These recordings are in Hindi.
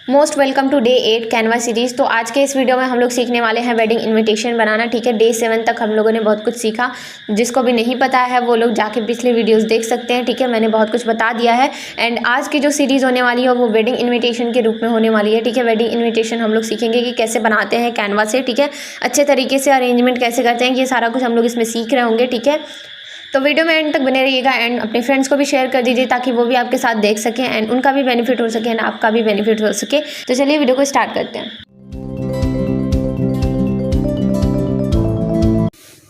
Most welcome to day 8 Canva series. तो आज के इस वीडियो में हम लोग सीखने वाले हैं वेडिंग इनविटेशन बनाना। ठीक है, डे 7 तक हम लोगों ने बहुत कुछ सीखा। जिसको भी नहीं पता है वो लोग जाके पिछले वीडियोस देख सकते हैं। ठीक है, मैंने बहुत कुछ बता दिया है। एंड आज की जो सीरीज़ होने वाली है वो वेडिंग इन्विटेशन के रूप में होने वाली है। ठीक है, वेडिंग इन्विटेशन हम लोग सीखेंगे कि कैसे बनाते हैं कैनवा से। ठीक है, अच्छे तरीके से अरेंजमेंट कैसे करते हैं, ये सारा कुछ हम लोग इसमें सीख रहे होंगे। ठीक है, तो वीडियो में एंड तक बने रहिएगा एंड अपने फ्रेंड्स को भी शेयर कर दीजिए ताकि वो भी आपके साथ देख सकें एंड उनका भी बेनिफिट हो सके एंड आपका भी बेनिफिट हो सके। तो चलिए वीडियो को स्टार्ट करते हैं।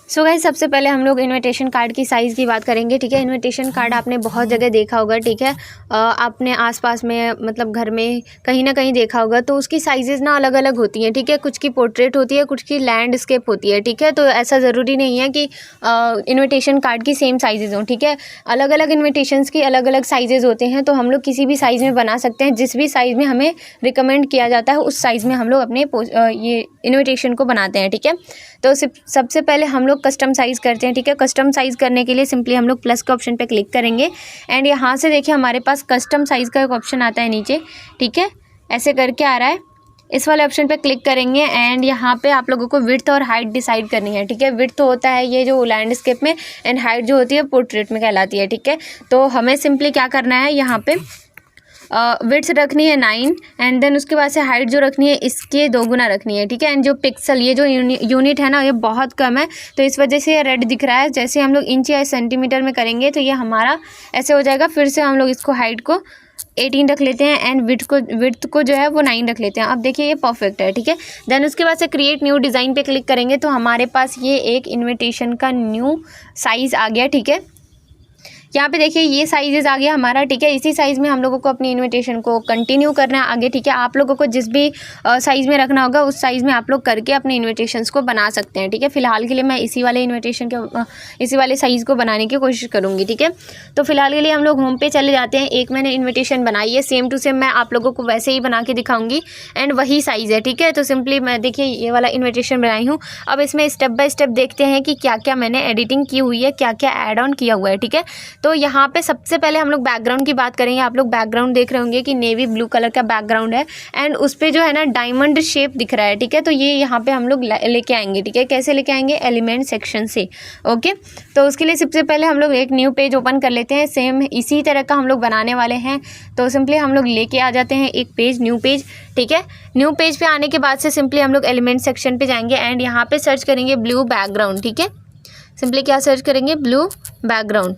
सो गाइस, सबसे पहले हम लोग इनविटेशन कार्ड की साइज़ की बात करेंगे। ठीक है, इनविटेशन कार्ड आपने बहुत जगह देखा होगा। ठीक है, आपने आसपास में मतलब घर में कहीं ना कहीं देखा होगा। तो उसकी साइजेज़ ना अलग अलग होती हैं। ठीक है, कुछ की पोर्ट्रेट होती है, कुछ की लैंडस्केप होती है। ठीक है, तो ऐसा ज़रूरी नहीं है कि इनविटेशन कार्ड की सेम साइजेज़ हों। ठीक है, अलग अलग इन्विटेशंस की अलग अलग साइजेज़ होते हैं। तो हम लोग किसी भी साइज़ में बना सकते हैं। जिस भी साइज़ में हमें रिकमेंड किया जाता है उस साइज़ में हम लोग अपने ये इन्विटेशन को बनाते हैं। ठीक है, तो सबसे पहले हम लोग कस्टम साइज़ करते हैं। ठीक है, कस्टम साइज़ करने के लिए सिंपली हम लोग प्लस के ऑप्शन पे क्लिक करेंगे एंड यहाँ से देखिए हमारे पास कस्टम साइज़ का एक ऑप्शन आता है नीचे। ठीक है, ऐसे करके आ रहा है। इस वाले ऑप्शन पे क्लिक करेंगे एंड यहाँ पे आप लोगों को विड्थ और हाइट डिसाइड करनी है। ठीक है, विड्थ तो होता है ये जो लैंडस्केप में एंड हाइट जो होती है पोर्ट्रेट में कहलाती है। ठीक है, तो हमें सिंपली क्या करना है, यहाँ पे विड्थ रखनी है 9 एंड देन उसके बाद से हाइट जो रखनी है इसके 2 गुना रखनी है। ठीक है, एंड जो पिक्सल ये जो यूनिट है ना ये बहुत कम है तो इस वजह से ये रेड दिख रहा है। जैसे हम लोग इंच या सेंटीमीटर में करेंगे तो ये हमारा ऐसे हो जाएगा। फिर से हम लोग इसको हाइट को 18 रख लेते हैं एंड विड्थ को जो है वो 9 रख लेते हैं। अब देखिए ये परफेक्ट है। ठीक है, देन उसके बाद से क्रिएट न्यू डिज़ाइन पे क्लिक करेंगे तो हमारे पास ये एक इन्विटेशन का न्यू साइज़ आ गया। ठीक है, यहाँ पे देखिए ये साइजेस आ गया हमारा। ठीक है, इसी साइज़ में हम लोगों को अपनी इन्विटेशन को कंटिन्यू करना है आगे। ठीक है, आप लोगों को जिस भी साइज़ में रखना होगा उस साइज़ में आप लोग करके अपने इन्विटेशंस को बना सकते हैं। ठीक है, फिलहाल के लिए मैं इसी वाले इन्विटेशन के इसी वाले साइज़ को बनाने की कोशिश करूँगी। ठीक है, तो फिलहाल के लिए हम लोग होम पे चले जाते हैं। एक मैंने इन्विटेशन बनाई है, सेम टू सेम मैं आप लोगों को वैसे ही बना के दिखाऊँगी एंड वही साइज़ है। ठीक है, तो सिंपली मैं देखिए ये वाला इन्विटेशन बनाई हूँ। अब इसमें स्टेप बाय स्टेप देखते हैं कि क्या क्या मैंने एडिटिंग की हुई है, क्या क्या ऐड ऑन किया हुआ है। ठीक है, तो यहाँ पे सबसे पहले हम लोग बैकग्राउंड की बात करेंगे। आप लोग बैकग्राउंड देख रहे होंगे कि नेवी ब्लू कलर का बैकग्राउंड है एंड उस पे जो है ना डायमंड शेप दिख रहा है। ठीक है, तो ये यहाँ पे हम लोग लेके आएंगे। ठीक है, कैसे लेके आएंगे, एलिमेंट सेक्शन से। ओके, तो उसके लिए सबसे पहले हम लोग एक न्यू पेज ओपन कर लेते हैं। सेम इसी तरह का हम लोग बनाने वाले हैं। तो सिंपली हम लोग लेके आ जाते हैं एक पेज, न्यू पेज। ठीक है, न्यू पेज पे आने के बाद से सिंपली हम लोग एलिमेंट सेक्शन पे जाएंगे एंड यहाँ पे सर्च करेंगे ब्लू बैकग्राउंड। ठीक है, सिंपली क्या सर्च करेंगे, ब्लू बैकग्राउंड।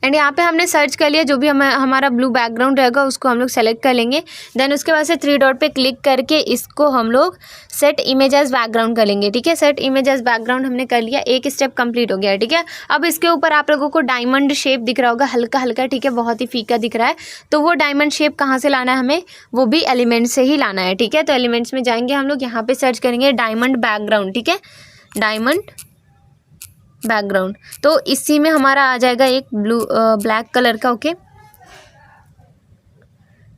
एंड यहाँ पे हमने सर्च कर लिया। जो भी हमारा ब्लू बैकग्राउंड रहेगा उसको हम लोग सेलेक्ट कर लेंगे। देन उसके बाद से 3 डॉट पे क्लिक करके इसको हम लोग सेट इमेज एज बैकग्राउंड कर लेंगे। ठीक है, सेट इमेज एज बैकग्राउंड हमने कर लिया, एक स्टेप कंप्लीट हो गया। ठीक है, अब इसके ऊपर आप लोगों को डायमंड शेप दिख रहा होगा, हल्का हल्का। ठीक है, बहुत ही फीका दिख रहा है। तो वो डायमंड शेप कहाँ से लाना है हमें, वो भी एलिमेंट से ही लाना है। ठीक है, तो एलिमेंट्स में जाएंगे हम लोग, यहाँ पे सर्च करेंगे डायमंड बैकग्राउंड। ठीक है, डायमंड बैकग्राउंड, तो इसी में हमारा आ जाएगा एक ब्लैक कलर का। ओके,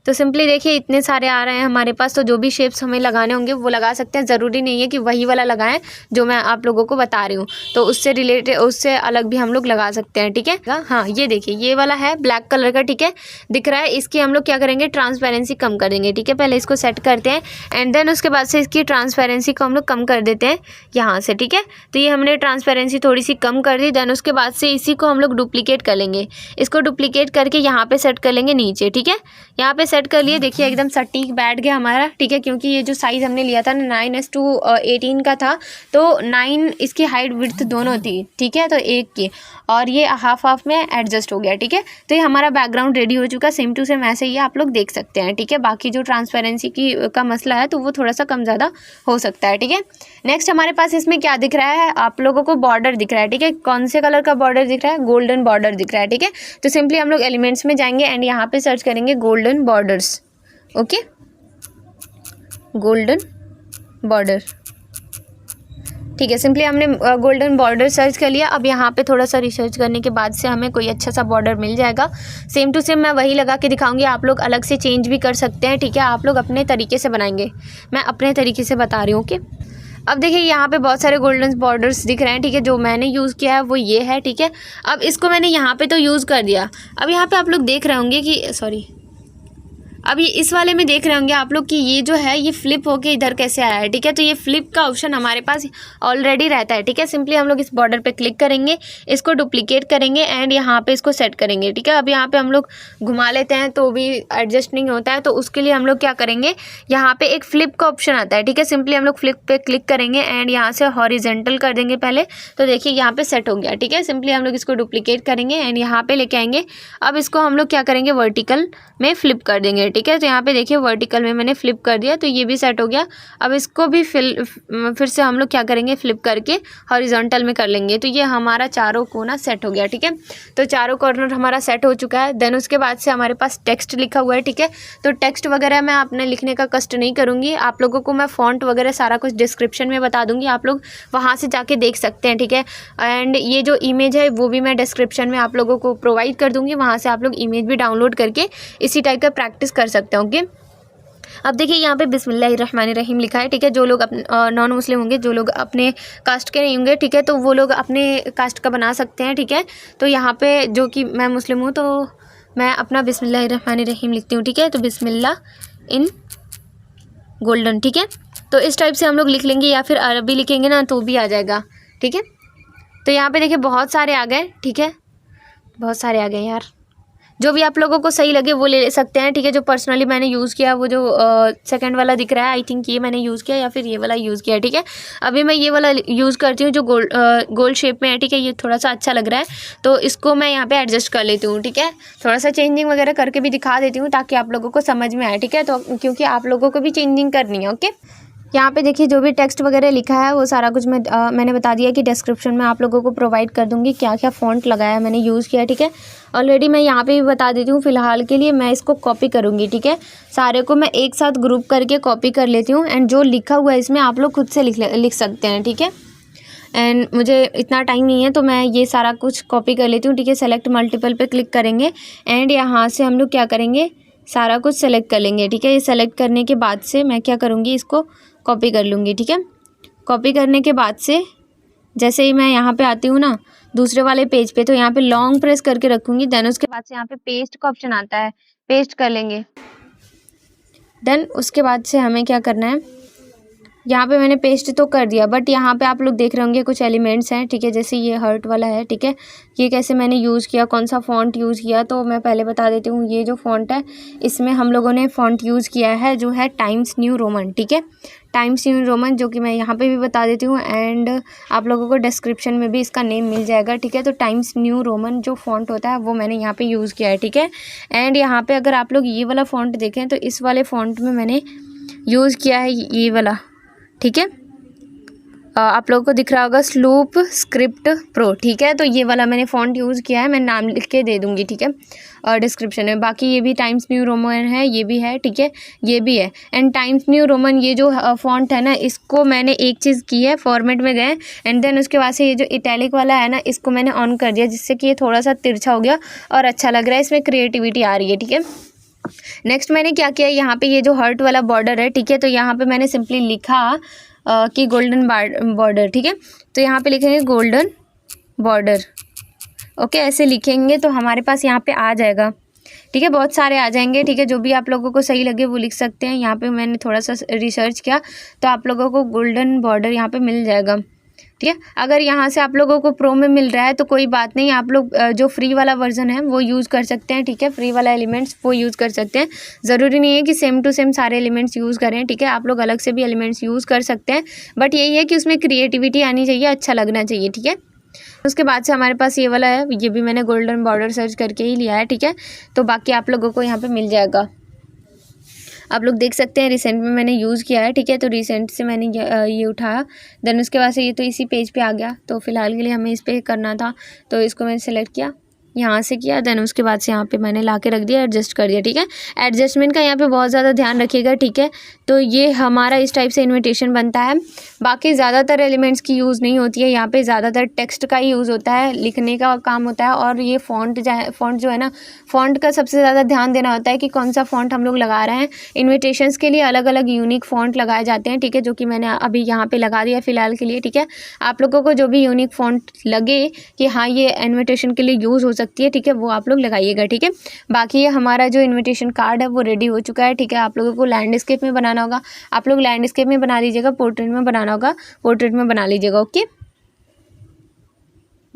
तो सिंपली देखिए इतने सारे आ रहे हैं हमारे पास। तो जो भी शेप्स हमें लगाने होंगे वो लगा सकते हैं। ज़रूरी नहीं है कि वही वाला लगाएं जो मैं आप लोगों को बता रही हूँ। तो उससे रिलेटेड, उससे अलग भी हम लोग लगा सकते हैं। ठीक है, हाँ ये देखिए ये वाला है ब्लैक कलर का। ठीक है, दिख रहा है। इसकी हम लोग क्या करेंगे, ट्रांसपेरेंसी कम कर देंगे। ठीक है, पहले इसको सेट करते हैं एंड देन उसके बाद से इसकी ट्रांसपेरेंसी को हम लोग कम कर देते हैं यहाँ से। ठीक है, तो ये हमने ट्रांसपेरेंसी थोड़ी सी कम कर दी। देन उसके बाद से इसी को हम लोग डुप्लीकेट कर लेंगे। इसको डुप्लीकेट करके यहाँ पे सेट कर लेंगे नीचे। ठीक है, यहाँ पे सेट कर लिए। देखिए एकदम सटीक बैठ गया हमारा। ठीक है, क्योंकि ये जो साइज़ हमने लिया था ना 9:18 का था, तो 9 इसकी हाइट विड्थ दोनों थी। ठीक है, तो एक की और ये हाफ हाफ में एडजस्ट हो गया। ठीक है, तो ये हमारा बैकग्राउंड रेडी हो चुका। सेम टू सेम ऐसे ही आप लोग देख सकते हैं। ठीक है, बाकी जो ट्रांसपेरेंसी का मसला है तो वो थोड़ा सा कम ज़्यादा हो सकता है। ठीक है, नेक्स्ट हमारे पास इसमें क्या दिख रहा है, आप लोगों को बॉर्डर दिख रहा है। ठीक है, कौन से कलर का बॉर्डर दिख रहा है, गोल्डन बॉर्डर दिख रहा है। ठीक है, तो सिंपली हम लोग एलिमेंट्स में जाएंगे एंड यहाँ पे सर्च करेंगे golden borders. Okay, golden border. ठीक है, सिंपली हमने गोल्डन बॉर्डर सर्च कर लिया। अब यहाँ पे थोड़ा सा रिसर्च करने के बाद से हमें कोई अच्छा सा बॉर्डर मिल जाएगा। सेम टू सेम मैं वही लगा के दिखाऊंगी, आप लोग अलग से चेंज भी कर सकते हैं। ठीक है, आप लोग अपने तरीके से बनाएंगे, मैं अपने तरीके से बता रही हूँ। ओके, अब देखिए यहाँ पे बहुत सारे गोल्डन बॉर्डर्स दिख रहे हैं। ठीक है, जो मैंने यूज़ किया है वो ये है। ठीक है, अब इसको मैंने यहाँ पे तो यूज़ कर दिया। अब यहाँ पे आप लोग देख रहे होंगे कि अब ये इस वाले में देख रहे होंगे आप लोग कि ये जो है ये फ्लिप होके इधर कैसे आया है, ठीक है। तो ये फ्लिप का ऑप्शन हमारे पास ऑलरेडी रहता है, ठीक है। सिंपली हम लोग इस बॉर्डर पे क्लिक करेंगे, इसको डुप्लीकेट करेंगे एंड यहाँ पे इसको सेट करेंगे, ठीक है। अब यहाँ पे हम लोग घुमा लेते हैं तो भी एडजस्ट नहीं होता है, तो उसके लिए हम लोग क्या करेंगे, यहाँ पे एक फ्लिप का ऑप्शन आता है, ठीक है। सिंपली हम लोग फ्लिप पे क्लिक करेंगे एंड यहाँ से हॉरिजेंटल कर देंगे पहले, तो देखिए यहाँ पे सेट हो गया, ठीक है। सिंपली हम लोग इसको डुप्लीकेट करेंगे एंड यहाँ पे लेके आएंगे। अब इसको हम लोग क्या करेंगे, वर्टिकल में फ्लिप कर देंगे, ठीक है। तो यहाँ पे देखिए वर्टिकल में मैंने फ्लिप कर दिया, तो ये भी सेट हो गया। अब इसको भी फिर से हम लोग क्या करेंगे, फ्लिप करके हॉरिजॉन्टल में कर लेंगे, तो ये हमारा चारों कोना सेट हो गया, ठीक है। तो चारों कॉर्नर हमारा सेट हो चुका है। देन उसके बाद से हमारे पास टेक्स्ट लिखा हुआ है, ठीक है। तो टेक्स्ट वगैरह मैं अपने लिखने का कष्ट नहीं करूँगी, आप लोगों को मैं फॉन्ट वगैरह सारा कुछ डिस्क्रिप्शन में बता दूँगी, आप लोग वहाँ से जाके देख सकते हैं, ठीक है। एंड ये जो इमेज है वो भी मैं डिस्क्रिप्शन में आप लोगों को प्रोवाइड कर दूँगी, वहाँ से आप लोग इमेज भी डाउनलोड करके इसी टाइप का प्रैक्टिस कर सकते हो, ओके। अब देखिए यहाँ पे बिस्मिल्लाहिर्रहमानिर्रहीम लिखा है, ठीक है। जो लोग अपने नॉन मुस्लिम होंगे, जो लोग अपने कास्ट के नहीं होंगे, ठीक है, तो वो लोग अपने कास्ट का बना सकते हैं, ठीक है। तो यहाँ पे जो कि मैं मुस्लिम हूँ तो मैं अपना बिस्मिल्लाहिर्रहमानिर्रहीम लिखती हूँ, ठीक है। तो बिस्मिल्लाह इन गोल्डन, ठीक है। तो इस टाइप से हम लोग लिख लेंगे, या फिर अरबी लिखेंगे ना तो भी आ जाएगा, ठीक है। तो यहाँ पे देखिए बहुत सारे आ गए, ठीक है, बहुत सारे आ गए यार। जो भी आप लोगों को सही लगे वो ले सकते हैं, ठीक है। जो पर्सनली मैंने यूज़ किया वो जो सेकंड वाला दिख रहा है, आई थिंक ये मैंने यूज़ किया या फिर ये वाला यूज़ किया है, ठीक है। अभी मैं ये वाला यूज़ करती हूँ जो गोल शेप में है, ठीक है। ये थोड़ा सा अच्छा लग रहा है, तो इसको मैं यहाँ पे एडजस्ट कर लेती हूँ, ठीक है। थोड़ा सा चेंजिंग वगैरह करके भी दिखा देती हूँ ताकि आप लोगों को समझ में आए, ठीक है। तो क्योंकि आप लोगों को भी चेंजिंग करनी है, ओके। यहाँ पे देखिए जो भी टेक्स्ट वगैरह लिखा है वो सारा कुछ मैंने बता दिया कि डिस्क्रिप्शन में आप लोगों को प्रोवाइड कर दूँगी, क्या क्या फ़ॉन्ट लगाया मैंने यूज़ किया, ठीक है। ऑलरेडी मैं यहाँ पे भी बता देती हूँ, फ़िलहाल के लिए मैं इसको कॉपी करूँगी, ठीक है। सारे को मैं एक साथ ग्रुप करके कॉपी कर लेती हूँ एंड जो लिखा हुआ है इसमें आप लोग खुद से लिख सकते हैं, ठीक है। एंड मुझे इतना टाइम नहीं है तो मैं ये सारा कुछ कॉपी कर लेती हूँ, ठीक है। सेलेक्ट मल्टीपल पे क्लिक करेंगे एंड यहाँ से हम लोग क्या करेंगे, सारा कुछ सेलेक्ट कर लेंगे, ठीक है। ये सेलेक्ट करने के बाद से मैं क्या करूँगी, इसको कॉपी कर लूँगी, ठीक है। कॉपी करने के बाद से जैसे ही मैं यहाँ पे आती हूँ ना दूसरे वाले पेज पे, तो यहाँ पे लॉन्ग प्रेस करके रखूँगी। देन उसके बाद से यहाँ पे पेस्ट का ऑप्शन आता है, पेस्ट कर लेंगे। देन उसके बाद से हमें क्या करना है, यहाँ पे मैंने पेस्ट तो कर दिया, बट यहाँ पे आप लोग देख रहे होंगे कुछ एलिमेंट्स हैं, ठीक है। जैसे ये हर्ट वाला है, ठीक है। ये कैसे मैंने यूज़ किया, कौन सा फ़ॉन्ट यूज़ किया, तो मैं पहले बता देती हूँ। ये जो फ़ॉन्ट है इसमें हम लोगों ने फ़ॉन्ट यूज़ किया है जो है टाइम्स न्यू रोमन, ठीक है। टाइम्स न्यू रोमन, जो कि मैं यहाँ पे भी बता देती हूँ एंड आप लोगों को डिस्क्रिप्शन में भी इसका नेम मिल जाएगा, ठीक है। तो टाइम्स न्यू रोमन जो फ़ॉन्ट होता है वो मैंने यहाँ पे यूज़ किया है, ठीक है। एंड यहाँ पे अगर आप लोग ये वाला फ़ॉन्ट देखें तो इस वाले फ़ॉन्ट में मैंने यूज़ किया है ये वाला, ठीक है। आप लोगों को दिख रहा होगा स्लूप स्क्रिप्ट प्रो, ठीक है। तो ये वाला मैंने फ़ॉन्ट यूज़ किया है, मैं नाम लिख के दे दूँगी, ठीक है, और डिस्क्रिप्शन में। बाकी ये भी टाइम्स न्यू रोमन है, ये भी है, ठीक है, ये भी है। एंड टाइम्स न्यू रोमन ये जो फ़ॉन्ट है ना, इसको मैंने एक चीज़ की है, फॉर्मेट में गए एंड देन उसके बाद से ये जो इटैलिक वाला है ना, इसको मैंने ऑन कर दिया, जिससे कि ये थोड़ा सा तिरछा हो गया और अच्छा लग रहा है, इसमें क्रिएटिविटी आ रही है, ठीक है। नेक्स्ट मैंने क्या किया, यहाँ पे ये जो हर्ट वाला बॉर्डर है, ठीक है, तो यहाँ पे मैंने सिंपली लिखा कि गोल्डन बॉर्डर, ठीक है। तो यहाँ पे लिखेंगे गोल्डन बॉर्डर, ओके। ऐसे लिखेंगे तो हमारे पास यहाँ पे आ जाएगा, ठीक है। बहुत सारे आ जाएंगे, ठीक है। जो भी आप लोगों को सही लगे वो लिख सकते हैं। यहाँ पे मैंने थोड़ा सा रिसर्च किया तो आप लोगों को गोल्डन बॉर्डर यहाँ पे मिल जाएगा, ठीक है। अगर यहाँ से आप लोगों को प्रो में मिल रहा है तो कोई बात नहीं, आप लोग जो फ्री वाला वर्जन है वो यूज़ कर सकते हैं, ठीक है। फ्री वाला एलिमेंट्स वो यूज़ कर सकते हैं, ज़रूरी नहीं है कि सेम टू सेम सारे एलिमेंट्स यूज़ करें, ठीक है। आप लोग अलग से भी एलिमेंट्स यूज़ कर सकते हैं, बट यही है कि उसमें क्रिएटिविटी आनी चाहिए, अच्छा लगना चाहिए, ठीक है। उसके बाद से हमारे पास ये वाला है, ये भी मैंने गोल्डन बॉर्डर सर्च करके ही लिया है, ठीक है। तो बाकी आप लोगों को यहाँ पर मिल जाएगा, आप लोग देख सकते हैं। रिसेंट में मैंने यूज़ किया है, ठीक है। तो रिसेंट से मैंने ये उठाया, देन उसके बाद से ये तो इसी पेज पे आ गया। तो फिलहाल के लिए हमें इस पर करना था, तो इसको मैंने सेलेक्ट किया, यहाँ से किया, देन उसके बाद से यहाँ पे मैंने ला के रख दिया, एडजस्ट कर दिया, ठीक है। एडजस्टमेंट का यहाँ पे बहुत ज़्यादा ध्यान रखिएगा, ठीक है। तो ये हमारा इस टाइप से इन्विटेशन बनता है। बाकी ज़्यादातर एलिमेंट्स की यूज़ नहीं होती है, यहाँ पे ज़्यादातर टेक्स्ट का ही यूज़ होता है, लिखने का काम होता है। और ये फ़ॉन्ट जो है ना, फ़ॉन्ट का सबसे ज़्यादा ध्यान देना होता है कि कौन सा फ़ॉन्ट हम लोग लगा रहे हैं। इन्विटेशंस के लिए अलग अलग यूनिक फ़ॉन्ट लगाए जाते हैं, ठीक है, जो कि मैंने अभी यहाँ पर लगा दिया फ़िलहाल के लिए, ठीक है। आप लोगों को जो भी यूनिक फ़ॉन्ट लगे कि हाँ ये इन्विटेशन के लिए यूज़ हो सकती है, ठीक है, वो आप लोग लगाइएगा, ठीक है। बाकी ये हमारा जो इन्विटेशन कार्ड है वो रेडी हो चुका है, ठीक है। आप लोगों को लैंडस्केप में बनाना होगा, आप लोग लैंडस्केप में बना लीजिएगा, पोर्ट्रेट में बनाना होगा पोर्ट्रेट में बना लीजिएगा, ओके।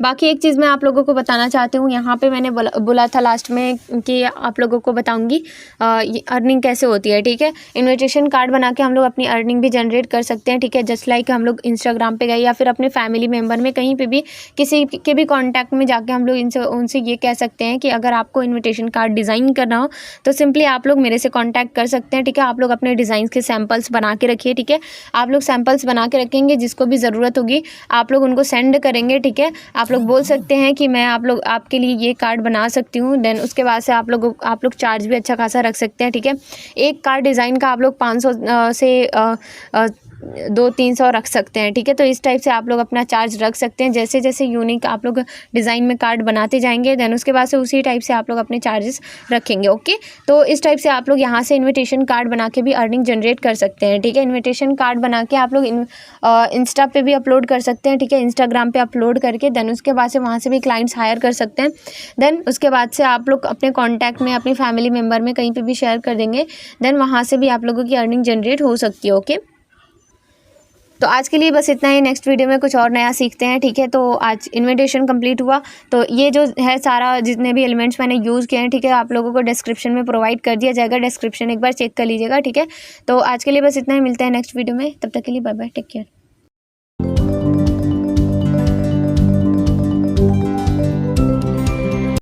बाकी एक चीज़ मैं आप लोगों को बताना चाहती हूँ, यहाँ पे मैंने बोला था लास्ट में कि आप लोगों को बताऊँगी ये अर्निंग कैसे होती है, ठीक है। इनविटेशन कार्ड बना के हम लोग अपनी अर्निंग भी जनरेट कर सकते हैं, ठीक है। जस्ट लाइक हम लोग इंस्टाग्राम पे गए या फिर अपने फैमिली मेम्बर में कहीं पे भी किसी के भी कॉन्टैक्ट में जाके हम लोग उनसे ये कह सकते हैं कि अगर आपको इन्विटेशन कार्ड डिज़ाइन करना हो तो सिंपली आप लोग मेरे से कॉन्टैक्ट कर सकते हैं, ठीक है। आप लोग अपने डिज़ाइन के सैम्पल्स बना के रखिए, ठीक है। आप लोग सैम्पल्स बना के रखेंगे, जिसको भी ज़रूरत होगी आप लोग उनको सेंड करेंगे, ठीक है। आप लोग बोल सकते हैं कि मैं आप लोग आपके लिए ये कार्ड बना सकती हूँ, देन उसके बाद से आप लोग चार्ज भी अच्छा खासा रख सकते हैं, ठीक है। एक कार्ड डिज़ाइन का आप लोग 500 से 200-300 रख सकते हैं, ठीक है। तो इस टाइप से आप लोग अपना चार्ज रख सकते हैं। जैसे जैसे यूनिक आप लोग डिज़ाइन में कार्ड बनाते जाएंगे, देन उसके बाद से उसी टाइप से आप लोग अपने चार्जेस रखेंगे, ओके। तो इस टाइप से आप लोग यहाँ से इन्विटेशन कार्ड बना के भी अर्निंग जनरेट कर सकते हैं, ठीक है। इन्विटेशन कार्ड बना के आप लोग इंस्टा पे भी अपलोड कर सकते हैं, ठीक है। इंस्टाग्राम पे अपलोड करके देन उसके बाद से वहाँ से भी क्लाइंट्स हायर कर सकते हैं। देन उसके बाद से आप लोग अपने कॉन्टैक्ट में अपनी फैमिली मेम्बर में कहीं पर भी शेयर कर देंगे, देन वहाँ से भी आप लोगों की अर्निंग जनरेट हो सकती है, ओके। तो आज के लिए बस इतना ही, नेक्स्ट वीडियो में कुछ और नया सीखते हैं, ठीक है। तो आज इन्विटेशन कंप्लीट हुआ, तो ये जो है सारा जितने भी एलिमेंट्स मैंने यूज़ किए हैं, ठीक है, आप लोगों को डिस्क्रिप्शन में प्रोवाइड कर दिया जाएगा, डिस्क्रिप्शन एक बार चेक कर लीजिएगा, ठीक है। तो आज के लिए बस इतना ही, मिलते हैं नेक्स्ट वीडियो में, तब तक के लिए बाय बाय, टेक केयर।